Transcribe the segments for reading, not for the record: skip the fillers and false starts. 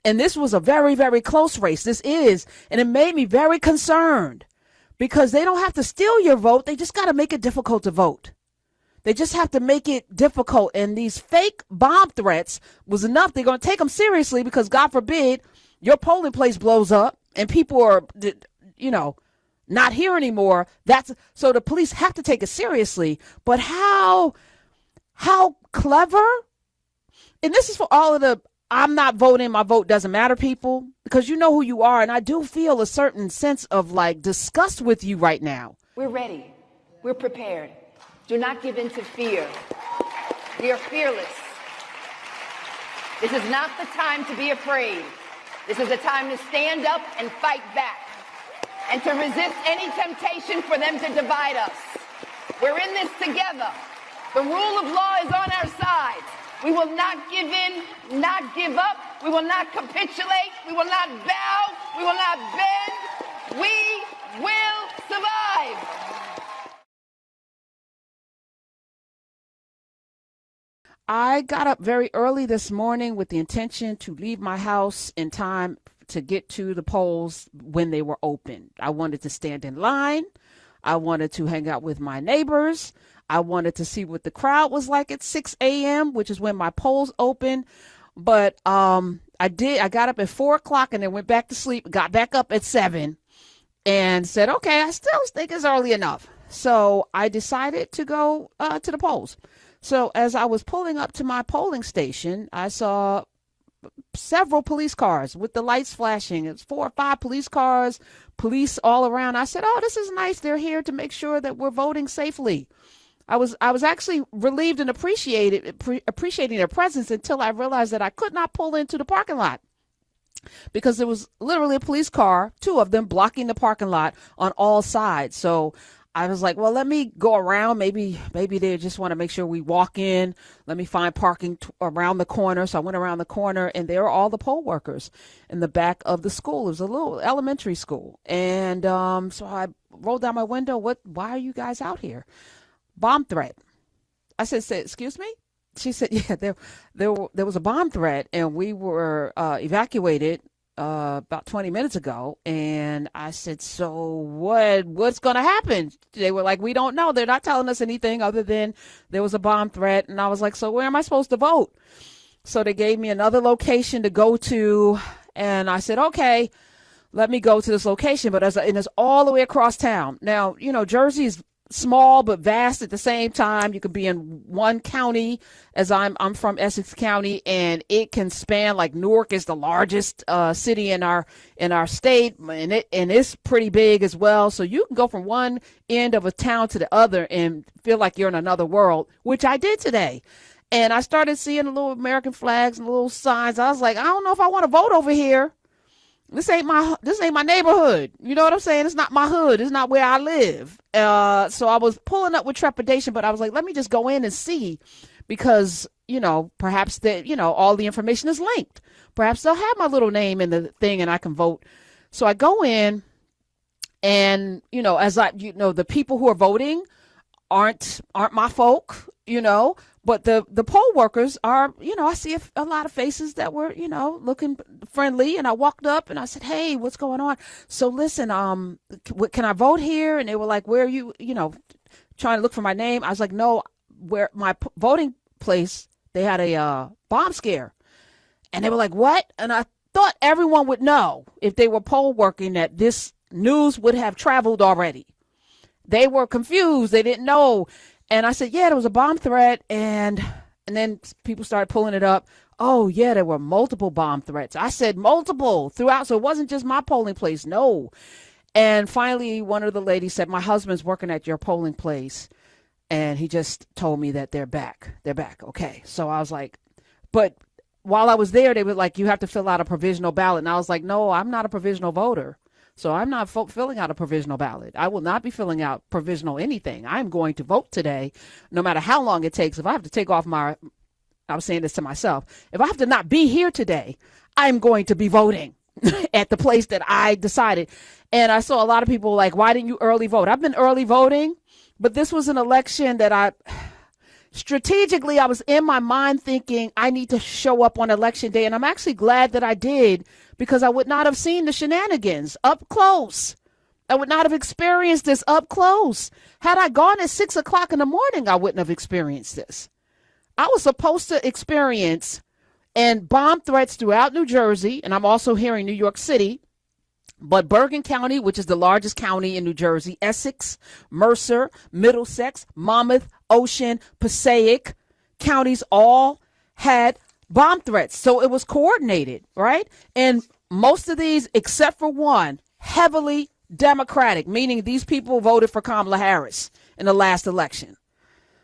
And this was a very, very close race. This is, and it made me very concerned because they don't have to steal your vote. They just got to make it difficult to vote. They just have to make it difficult. And these fake bomb threats was enough. They're going to take them seriously because God forbid your polling place blows up and people are, not here anymore. So the police have to take it seriously. But how clever. And this is for all of the I'm not voting, my vote doesn't matter people, because you know who you are. And I do feel a certain sense of disgust with you right now. We're ready. We're prepared. Do not give in to fear. We are fearless. This is not the time to be afraid. This is a time to stand up and fight back and to resist any temptation for them to divide us. We're in this together. The rule of law is on our side. We will not give in, not give up. We will not capitulate. We will not bow. We will not bend. We will survive. I got up very early this morning with the intention to leave my house in time to get to the polls when they were open. I wanted to stand in line. I wanted to hang out with my neighbors. I wanted to see what the crowd was like at 6 a.m., which is when my polls open. But I got up at 4 o'clock and then went back to sleep, got back up at 7 and said, okay, I still think it's early enough. So I decided to go to the polls. So as I was pulling up to my polling station, I saw several police cars with the lights flashing. It's 4 or 5 police cars, police all around. I said, oh, this is nice. They're here to make sure that we're voting safely. I was actually relieved and appreciating their presence until I realized that I could not pull into the parking lot because there was literally a police car, 2 of them, blocking the parking lot on all sides. So I was like, well, let me go around. Maybe they just want to make sure we walk in. Let me find parking around the corner. So I went around the corner, and there were all the poll workers in the back of the school. It was a little elementary school. And so I rolled down my window. Why are you guys out here? Bomb threat. I said, excuse me? She said, yeah, there was a bomb threat, and we were evacuated about 20 minutes ago. And I said, so what's going to happen? They were like, we don't know. They're not telling us anything other than there was a bomb threat. And I was like, so where am I supposed to vote? So they gave me another location to go to. And I said, okay, let me go to this location. But it's all the way across town. Now, Jersey is small but vast at the same time. You could be in one county, as I'm from Essex County, and it can span, like Newark is the largest city in our state, and it's pretty big as well. So you can go from one end of a town to the other and feel like you're in another world, which I did today. And I started seeing the little American flags and little signs. I was like, I don't know if I want to vote over here. This ain't my neighborhood. You know what I'm saying? It's not my hood. It's not where I live. So I was pulling up with trepidation, but I was like, let me just go in and see, because, perhaps all the information is linked. Perhaps they'll have my little name in the thing and I can vote. So I go in and, the people who are voting aren't my folk, but the poll workers are, I see a lot of faces that were, looking friendly. And I walked up and I said, hey, what's going on? So listen, can I vote here? And they were like, where are you, trying to look for my name? I was like, no, where my voting place, they had a bomb scare. And they were like, what? And I thought everyone would know if they were poll working that this news would have traveled already. They were confused. They didn't know. And I said, yeah, there was a bomb threat. And then people started pulling it up. Oh, yeah, there were multiple bomb threats. I said multiple throughout. So it wasn't just my polling place. No. And finally, one of the ladies said, my husband's working at your polling place. And he just told me that they're back. They're back. Okay. So I was like, but while I was there, they were like, you have to fill out a provisional ballot. And I was like, no, I'm not a provisional voter. So I'm not filling out a provisional ballot. I will not be filling out provisional anything. I'm going to vote today, no matter how long it takes. If I have to take off I'm saying this to myself, if I have to not be here today, I'm going to be voting at the place that I decided. And I saw a lot of people like, why didn't you early vote? I've been early voting, but this was an election that strategically, I was in my mind thinking I need to show up on election day. And I'm actually glad that I did, because I would not have seen the shenanigans up close. I would not have experienced this up close. Had I gone at 6 o'clock in the morning, I wouldn't have experienced this. I was supposed to experience and bomb threats throughout New Jersey. And I'm also here in New York City. But Bergen County, which is the largest county in New Jersey, Essex, Mercer, Middlesex, Monmouth, Ocean, Passaic counties all had bomb threats. So it was coordinated, right? And most of these, except for one, heavily Democratic, meaning these people voted for Kamala Harris in the last election.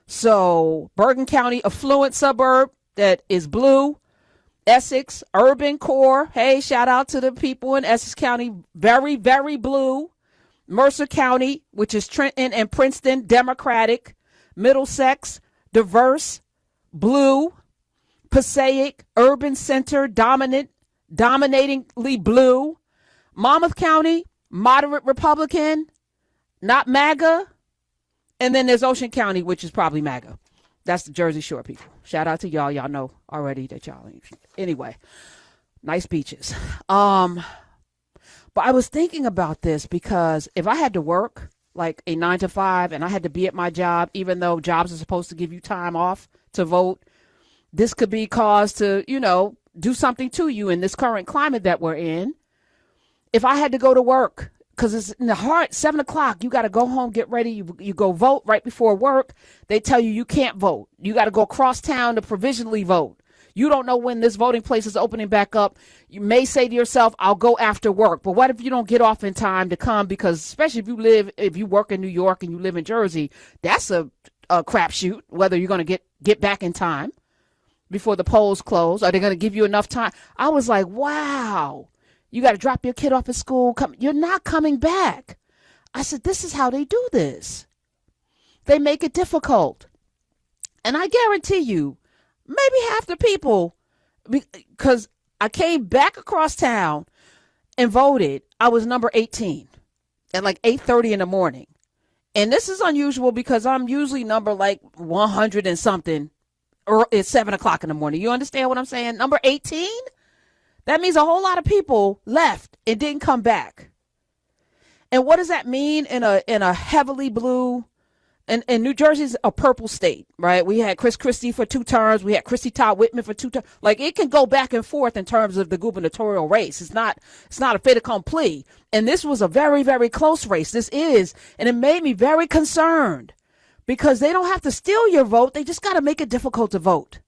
So Bergen County, affluent suburb that is blue. Essex, urban core. Hey, shout out to the people in Essex County. Very, very blue. Mercer County, which is Trenton and Princeton, Democratic. Middlesex, diverse, blue. Passaic, urban center, dominatingly blue. Monmouth County, moderate Republican, not MAGA. And then there's Ocean County, which is probably MAGA. That's the Jersey Shore people. Shout out to y'all. Y'all know already that y'all ain't. Anyway, nice beaches. But I was thinking about this because if I had to work like a 9 to 5 and I had to be at my job, even though jobs are supposed to give you time off to vote, this could be cause to, do something to you in this current climate that we're in. If I had to go to work, because it's in the heart, 7 o'clock, you got to go home, get ready. You go vote right before work. They tell you can't vote. You got to go across town to provisionally vote. You don't know when this voting place is opening back up. You may say to yourself, I'll go after work. But what if you don't get off in time to come? Because especially if you work in New York and you live in Jersey, that's a crapshoot, whether you're going to get back in time before the polls close. Are they going to give you enough time? I was like, wow. You got to drop your kid off at school. You're not coming back. I said, this is how they do this. They make it difficult. And I guarantee you, maybe half the people, because I came back across town and voted, I was number 18 at like 8:30 in the morning. And this is unusual because I'm usually number like 100 and something, or it's 7 o'clock in the morning. You understand what I'm saying? Number 18? That means a whole lot of people left and didn't come back. And what does that mean in a heavily blue, and New Jersey's a purple state, right? We had Chris Christie for 2 terms. We had Christy Todd Whitman for 2 terms. Like, it can go back and forth in terms of the gubernatorial race. It's not a fait accompli. And this was a very, very close race. This is, and it made me very concerned because they don't have to steal your vote. They just got to make it difficult to vote.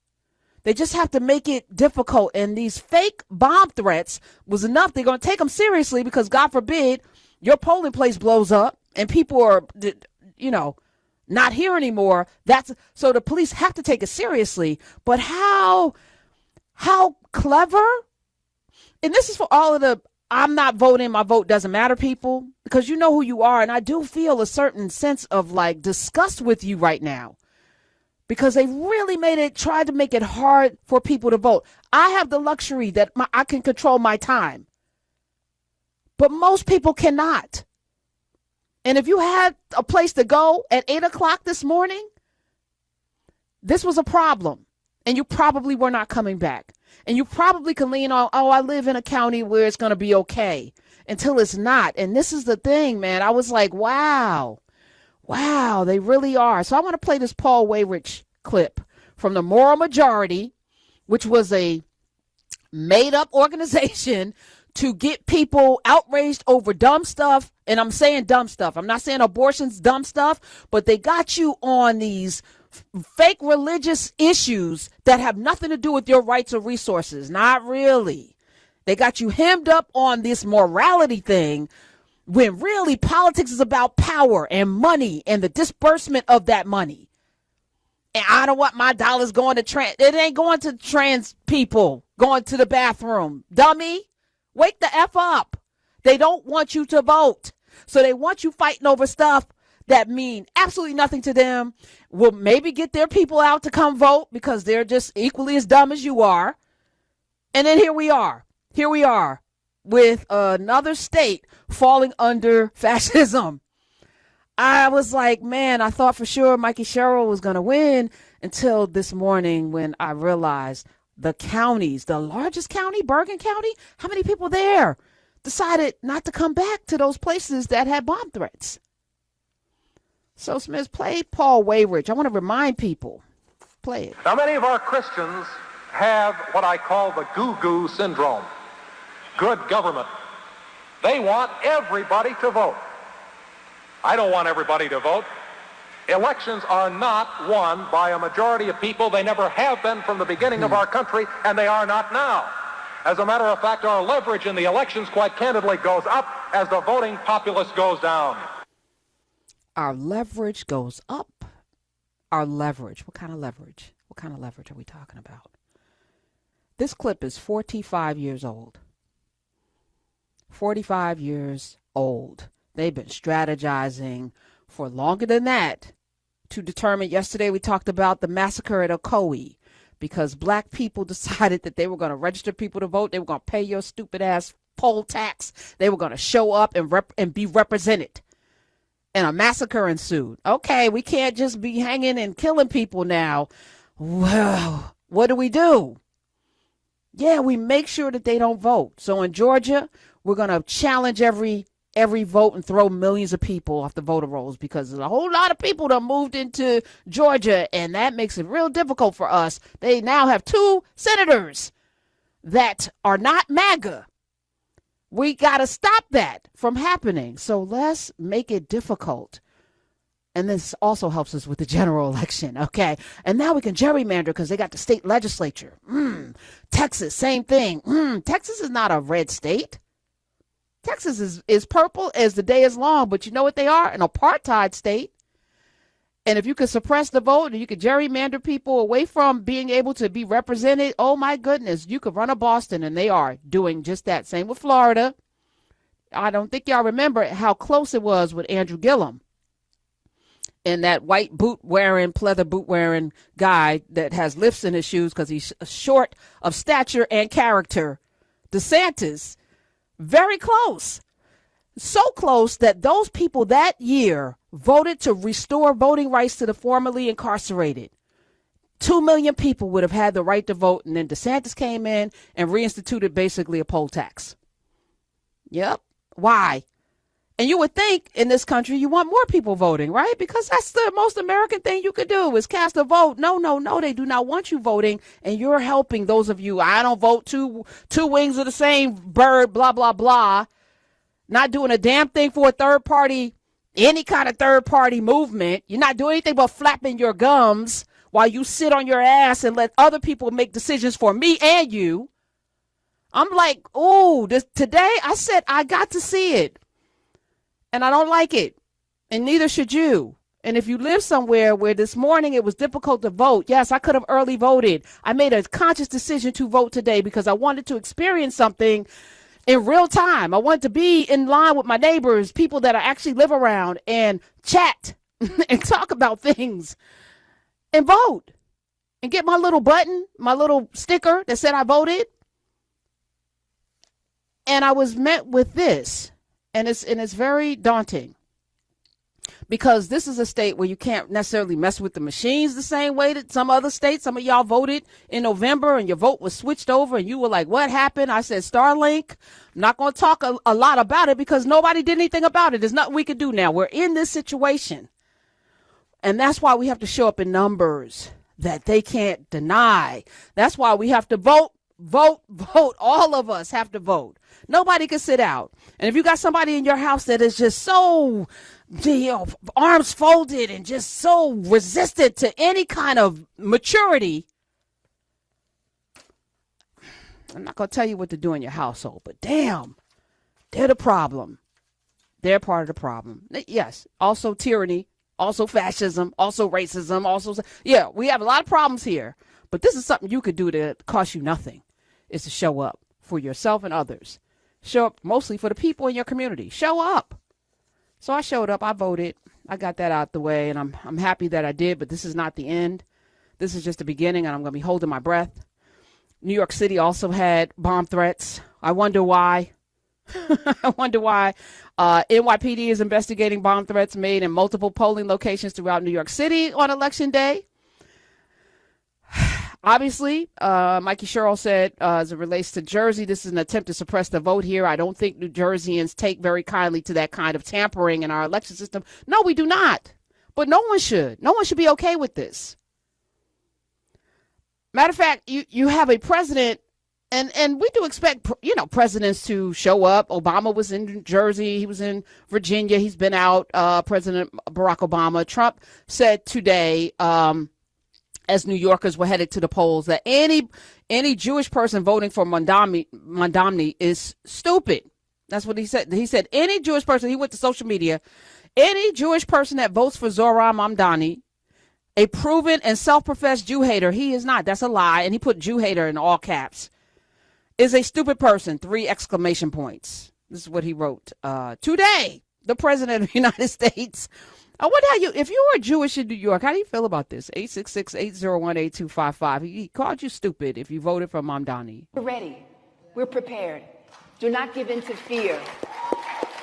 They just have to make it difficult. And these fake bomb threats was enough. They're going to take them seriously because, God forbid, your polling place blows up and people are, not here anymore. So the police have to take it seriously. But how clever? And this is for all of the I'm not voting, my vote doesn't matter people, because you know who you are. And I do feel a certain sense of like disgust with you right now. Because they really tried to make it hard for people to vote. I have the luxury that I can control my time. But most people cannot. And if you had a place to go at 8 o'clock this morning, this was a problem. And you probably were not coming back. And you probably can lean on, I live in a county where it's going to be okay, until it's not. And this is the thing, man. I was like, wow, they really are. So I want to play this Paul Weyrich clip from the Moral Majority, which was a made-up organization to get people outraged over dumb stuff. And I'm saying dumb stuff. I'm not saying abortion's dumb stuff, but they got you on these fake religious issues that have nothing to do with your rights or resources. Not really. They got you hemmed up on this morality thing when really politics is about power and money and the disbursement of that money. And I don't want my dollars going to it ain't going to trans people going to the bathroom. Dummy, wake the F up. They don't want you to vote. So they want you fighting over stuff that mean absolutely nothing to them. Will maybe get their people out to come vote because they're just equally as dumb as you are. And then here we are with another state falling under fascism. I was like, man, I thought for sure Mikey Sherrill was going to win. until this morning when I realized the counties, the largest county, Bergen County, how many people there decided not to come back to those places that had bomb threats. So Smith, play Paul Wayridge. I want to remind people. Play it. Now, many of our Christians have what I call the goo-goo syndrome. Good government. They want everybody to vote. I don't want everybody to vote. Elections are not won by a majority of people. They never have been from the beginning of our country, and they are not now. As a matter of fact, our leverage in the elections, quite candidly, goes up as the voting populace goes down. Our leverage goes up. Our leverage. What kind of leverage? What kind of leverage are we talking about? This clip is 45 years old. 45 years old. They've been strategizing for longer than that to determine. Yesterday we talked about the massacre at Ocoee because black people decided that they were going to register people to vote. They were going to pay your stupid ass poll tax. They were going to show up and be represented. And a massacre ensued. Okay, we can't just be hanging and killing people now. Well, what do? Yeah, we make sure that they don't vote. So in Georgia, we're going to challenge every vote and throw millions of people off the voter rolls because there's a whole lot of people that moved into Georgia, and that makes it real difficult for us. They now have 2 senators that are not MAGA. We got to stop that from happening. So let's make it difficult. And this also helps us with the general election, okay? And now we can gerrymander because they got the state legislature. Texas, same thing. Texas is not a red state. Texas is purple as the day is long, but you know what they are? An apartheid state. And if you could suppress the vote and you could gerrymander people away from being able to be represented, oh my goodness, you could run a Boston, and they are doing just that. Same with Florida. I don't think y'all remember how close it was with Andrew Gillum and that white pleather boot wearing guy that has lifts in his shoes because he's short of stature and character. DeSantis, very close. So close that those people that year voted to restore voting rights to the formerly incarcerated. 2 million people would have had the right to vote, and then DeSantis came in and reinstituted basically a poll tax. Yep. Why? And you would think in this country you want more people voting, right? Because that's the most American thing you could do is cast a vote. No, they do not want you voting, and you're helping those of you. I don't vote two wings of the same bird, blah, blah, blah. Not doing a damn thing for a third party, any kind of third party movement. You're not doing anything but flapping your gums while you sit on your ass and let other people make decisions for me and you. I'm like, today I said I got to see it. And I don't like it. And neither should you. And if you live somewhere where this morning it was difficult to vote, yes, I could have early voted. I made a conscious decision to vote today because I wanted to experience something in real time. I wanted to be in line with my neighbors, people that I actually live around, and chat and talk about things and vote and get my little button, my little sticker that said I voted. And I was met with this, and it's very daunting because this is a state where you can't necessarily mess with the machines the same way that some other states. Some of y'all voted in November and your vote was switched over and you were like, what happened? I said, Starlink. I'm not going to talk a lot about it because nobody did anything about it. There's nothing we can do now. We're in this situation. And that's why we have to show up in numbers that they can't deny. That's why we have to vote. All of us have to vote. Nobody can sit out. And if you got somebody in your house that is just so, arms folded and just so resistant to any kind of maturity, I'm not going to tell you what to do in your household, but damn, they're the problem. They're part of the problem. Yes, also tyranny, also fascism, also racism, we have a lot of problems here. But this is something you could do that costs you nothing, is to show up for yourself and others. Show up mostly for the people in your community. Show up. So I showed up. I voted. I got that out the way, and I'm happy that I did, but this is not the end. This is just the beginning, and I'm going to be holding my breath. New York City also had bomb threats. I wonder why. NYPD is investigating bomb threats made in multiple polling locations throughout New York City on Election Day. Obviously, Mikey Sherrill said, as it relates to Jersey, this is an attempt to suppress the vote here. I don't think New Jerseyans take very kindly to that kind of tampering in our election system. No, we do not. But no one should. No one should be okay with this. Matter of fact, you have a president, and we do expect, presidents to show up. Obama was in New Jersey. He was in Virginia. He's been out, President Barack Obama. Trump said today, as New Yorkers were headed to the polls, that any Jewish person voting for Mamdani is stupid. That's what he said. He said any Jewish person, he went to social media, any Jewish person that votes for Zohran Mamdani, a proven and self-professed Jew hater, he is not. That's a lie. And he put Jew hater in all caps, is a stupid person. 3 exclamation points. This is what he wrote. Today, the president of the United States. I wonder how if you were Jewish in New York, how do you feel about this? 866-801-8255. He called you stupid if you voted for Mamdani. We're ready. We're prepared. Do not give in to fear.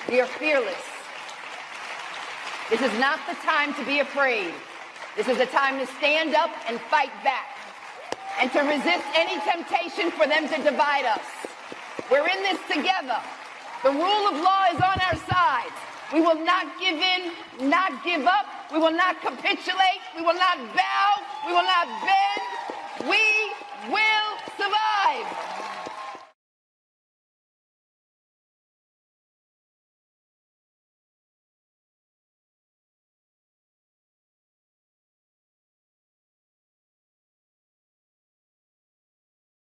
We are fearless. This is not the time to be afraid. This is a time to stand up and fight back and to resist any temptation for them to divide us. We're in this together. The rule of law is on our side. We will not give in, not give up. We will not capitulate. We will not bow. We will not bend. We will